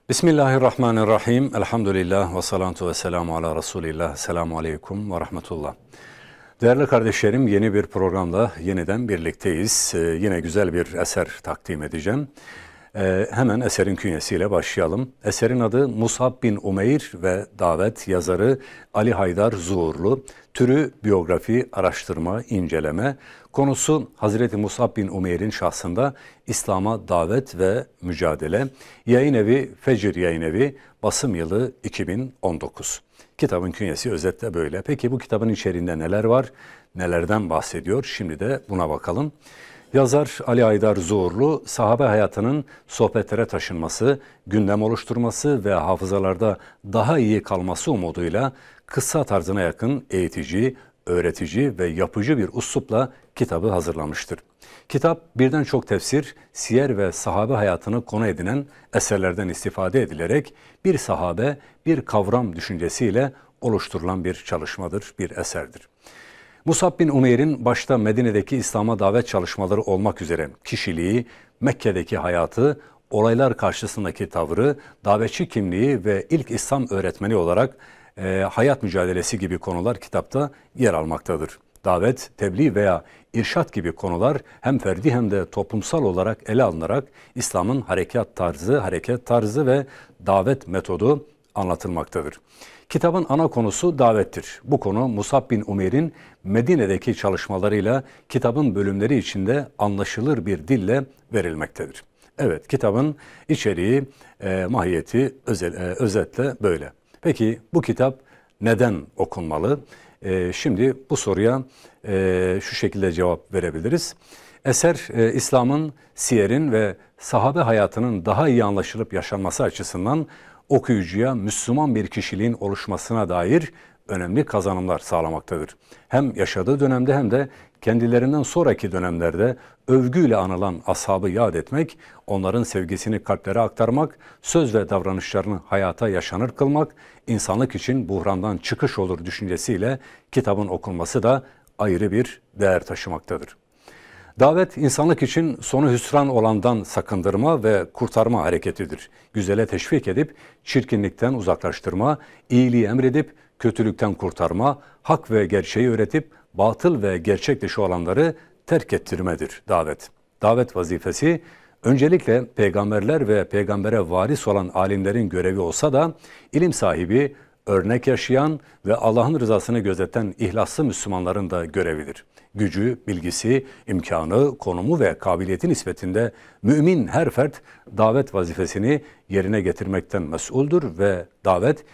Bismillahirrahmanirrahim. Elhamdülillah ve salatu ve selamu ala Resulillah. Selamu aleyküm ve rahmetullah. Değerli kardeşlerim, yeni bir programda yeniden birlikteyiz. Yine güzel bir eser takdim edeceğim. Hemen eserin künyesiyle başlayalım. Eserin adı Musab bin Umeyr ve davet, yazarı Ali Haydar Zuhurlu. Türü biyografi, araştırma, inceleme. Konusu Hazreti Musab bin Umeyr'in şahsında İslam'a davet ve mücadele. Yayın evi Fecir Yayın Evi, basım yılı 2019. Kitabın künyesi özetle böyle. Peki bu kitabın içeriğinde neler var? Nelerden bahsediyor? Şimdi de buna bakalım. Yazar Ali Haydar Zuhurlu, sahabe hayatının sohbetlere taşınması, gündem oluşturması ve hafızalarda daha iyi kalması umuduyla kıssa tarzına yakın eğitici, öğretici ve yapıcı bir üslupla kitabı hazırlamıştır. Kitap birden çok tefsir, siyer ve sahabe hayatını konu edinen eserlerden istifade edilerek bir sahabe, bir kavram düşüncesiyle oluşturulan bir çalışmadır, bir eserdir. Musab bin Umeyr'in başta Medine'deki İslam'a davet çalışmaları olmak üzere kişiliği, Mekke'deki hayatı, olaylar karşısındaki tavrı, davetçi kimliği ve ilk İslam öğretmeni olarak hayat mücadelesi gibi konular kitapta yer almaktadır. Davet, tebliğ veya irşat gibi konular hem ferdi hem de toplumsal olarak ele alınarak İslam'ın hareket tarzı ve davet metodu anlatılmaktadır. Kitabın ana konusu davettir. Bu konu Musab bin Umeyr'in Medine'deki çalışmalarıyla kitabın bölümleri içinde anlaşılır bir dille verilmektedir. Evet, kitabın içeriği, mahiyeti özetle böyle. Peki bu kitap neden okunmalı? Şimdi bu soruya şu şekilde cevap verebiliriz. Eser, İslam'ın, siyerin ve sahabe hayatının daha iyi anlaşılıp yaşanması açısından okuyucuya Müslüman bir kişiliğin oluşmasına dair önemli kazanımlar sağlamaktadır. Hem yaşadığı dönemde hem de kendilerinden sonraki dönemlerde övgüyle anılan ashabı yad etmek, onların sevgisini kalplere aktarmak, söz ve davranışlarını hayata yaşanır kılmak, insanlık için buhrandan çıkış olur düşüncesiyle kitabın okunması da ayrı bir değer taşımaktadır. Davet, insanlık için sonu hüsran olandan sakındırma ve kurtarma hareketidir. Güzele teşvik edip çirkinlikten uzaklaştırma, iyiliği emredip kötülükten kurtarma, hak ve gerçeği öğretip batıl ve gerçek dışı olanları terk ettirmedir davet. Davet vazifesi öncelikle peygamberler ve peygambere varis olan alimlerin görevi olsa da ilim sahibi, örnek yaşayan ve Allah'ın rızasını gözeten ihlaslı Müslümanların da görevidir. Gücü, bilgisi, imkanı, konumu ve kabiliyeti nispetinde mümin her fert davet vazifesini yerine getirmekten mesuldür ve davet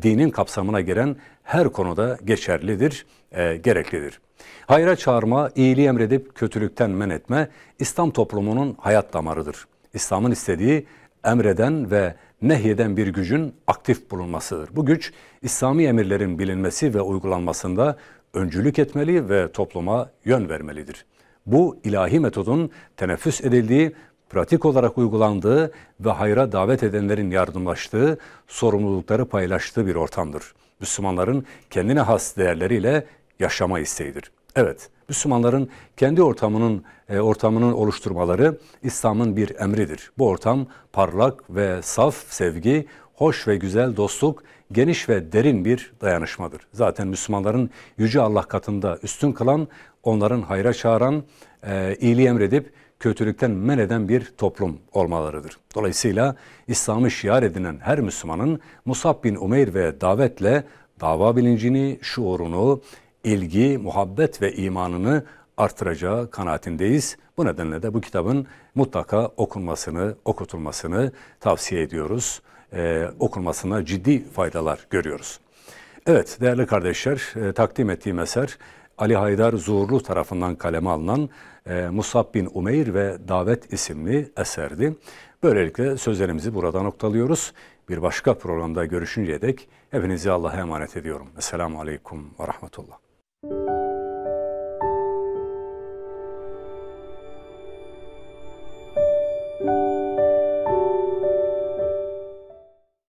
dinin kapsamına giren her konuda geçerlidir, gereklidir. Hayra çağırma, iyiliği emredip kötülükten men etme İslam toplumunun hayat damarıdır. İslam'ın istediği emreden ve nehyeden bir gücün aktif bulunmasıdır. Bu güç İslami emirlerin bilinmesi ve uygulanmasında öncülük etmeli ve topluma yön vermelidir. Bu ilahi metodun teneffüs edildiği, pratik olarak uygulandığı ve hayra davet edenlerin yardımlaştığı, sorumlulukları paylaştığı bir ortamdır. Müslümanların kendine has değerleriyle yaşama isteğidir. Evet, Müslümanların kendi ortamının oluşturmaları İslam'ın bir emridir. Bu ortam parlak ve saf sevgi, hoş ve güzel dostluk, geniş ve derin bir dayanışmadır. Zaten Müslümanların Yüce Allah katında üstün kılan, onların hayra çağıran, iyiliği emredip kötülükten men eden bir toplum olmalarıdır. Dolayısıyla İslam'ı şiar edinen her Müslümanın Musab bin Umeyr ve davetle dava bilincini, şuurunu, ilgi, muhabbet ve imanını artıracağı kanaatindeyiz. Bu nedenle de bu kitabın mutlaka okunmasını, okutulmasını tavsiye ediyoruz. Okunmasına ciddi faydalar görüyoruz. Evet değerli kardeşler, takdim ettiğim eser Ali Haydar Zuhurlu tarafından kaleme alınan Musab bin Umeyr ve Davet isimli eserdi. Böylelikle sözlerimizi burada noktalıyoruz. Bir başka programda görüşünceye dek hepinizi Allah'a emanet ediyorum. Esselamu Aleyküm ve Rahmetullah.